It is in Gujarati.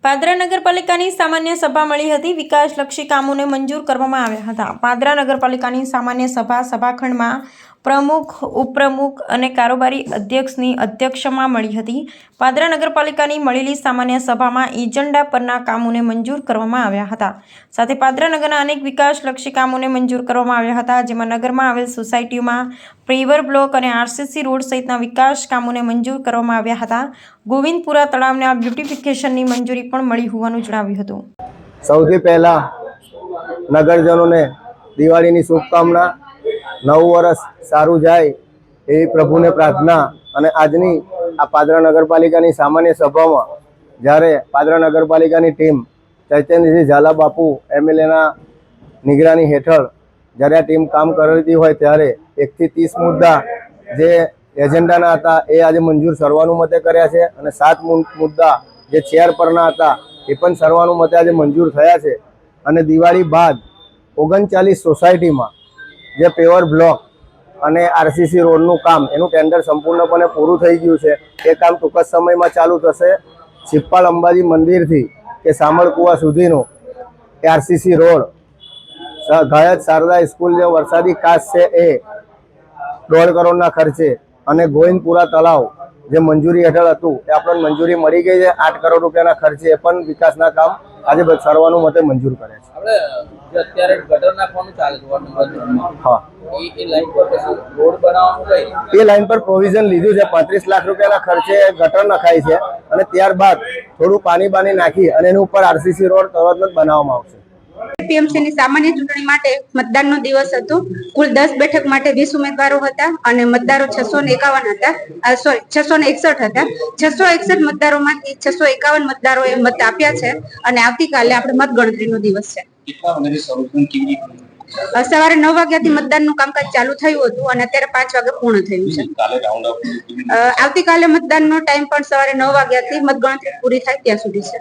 પાદરા નગરપાલિકાની સામાન્ય સભા મળી હતી। વિકાસલક્ષી કામોને મંજૂર કરવામાં આવ્યા હતા। પાદરા નગરપાલિકાની સામાન્ય સભા સભાખંડમાં પ્રમુખ, ઉપપ્રમુખ અને કારોબારી અધ્યક્ષની અધ્યક્ષતામાં મળી હતી। પાદરા નગરપાલિકાની મળેલી સામાન્ય સભામાં એજન્ડા પરના કામોને મંજૂર કરવામાં આવ્યા હતા। સાથે પાદરા નગરના અનેક વિકાસલક્ષી કામોને મંજૂર કરવામાં આવ્યા હતા, જેમાં નગરમાં આવેલ સોસાયટીઓમાં પેવર બ્લોક અને આરસીસી રોડ સહિતના વિકાસ કામોને મંજૂર કરવામાં આવ્યા હતા। ગોવિંદપુરા તળાવના બ્યુટિફિકેશનની મંજૂરી પણ મળી હોવાનું જણાવ્યું હતું। સૌથી પહેલા નગરજનોને દિવાળીની શુભકામના, નવું વર્ષ સારું જાય એવી પ્રભુને પ્રાર્થના। અને આજની આ પાદરા નગરપાલિકાની સામાન્ય સભામાં જ્યારે પાદરા નગરપાલિકાની ટીમ ચૈતન્યસિંહ ઝાલા બાપુ એમએલએના નિગરાની હેઠળ જ્યારે આ ટીમ કામ કરતી હોય ત્યારે 1 થી 30 મુદ્દા જે એજન્ડાના હતા એ આજે મંજૂર સર્વાનુમતે કર્યા છે અને 7 મુદ્દા જે ચેર પરના હતા એ પણ સર્વાનુમતે આજે મંજૂર થયા છે। અને દિવાળી બાદ 39 સોસાયટીમાં જે પેવર બ્લોક અને આરસીસી રોડનું કામ એનું ટેન્ડર સંપૂર્ણપણે પૂરું થઈ ગયું છે। એ કામ ટૂંક જ સમયમાં ચાલુ થશે। છિપ્પાલ અંબાજી મંદિરથી કે સામળકુવા સુધીનો આરસીસી રોડ, ગાયત શારદા સ્કૂલ જે વરસાદી કાચ છે એ 1.5 કરોડના ખર્ચે, અને ગોવિંદપુરા તળાવ જે મંજૂરી હેઠળ હતું એ આપણને મંજૂરી મળી ગઈ છે 8 કરોડ રૂપિયાના ખર્ચે। એ પણ વિકાસના કામ આજે સર્વાનુમતે મંજૂર કરે છે। અત્યારે ગટર નાખવાનું ચાલે છે વોર્ડ નંબર 3 માં। હા, એ લાઈન પર પછી રોડ બનાવવાનું કઈ? એ લાઈન પર પ્રોવિઝન લીધું છે। 35 લાખ રૂપિયાના ખર્ચે ગટર નખાય છે અને ત્યારબાદ થોડું પાણી નાખી અને એની ઉપર આરસીસી રોડ તરત જ બનાવવામાં આવશે। પીએમસીની સામાન્ય ચૂંટણી માટે મતદાનનો દિવસ હતો। કુલ 10 બેઠક માટે 20 ઉમેદવારો હતા અને મતદારો 651 હતા, સોરી 661 હતા। 661 મતદારોમાંથી 651 મતદારોએ મત આપ્યા છે અને આવતીકાલે આપણે મતગણતરીનો દિવસ છે। સવારે 9 વાગ્યાથી મતદાનનું કામકાજ ચાલુ થયું હતું અને અત્યારે 5 વાગે પૂર્ણ થયું છે। આવતીકાલે મતદાનનો ટાઈમ પણ સવારે 9 વાગ્યાથી મતગણતરી પૂરી થાય ત્યાં સુધી છે।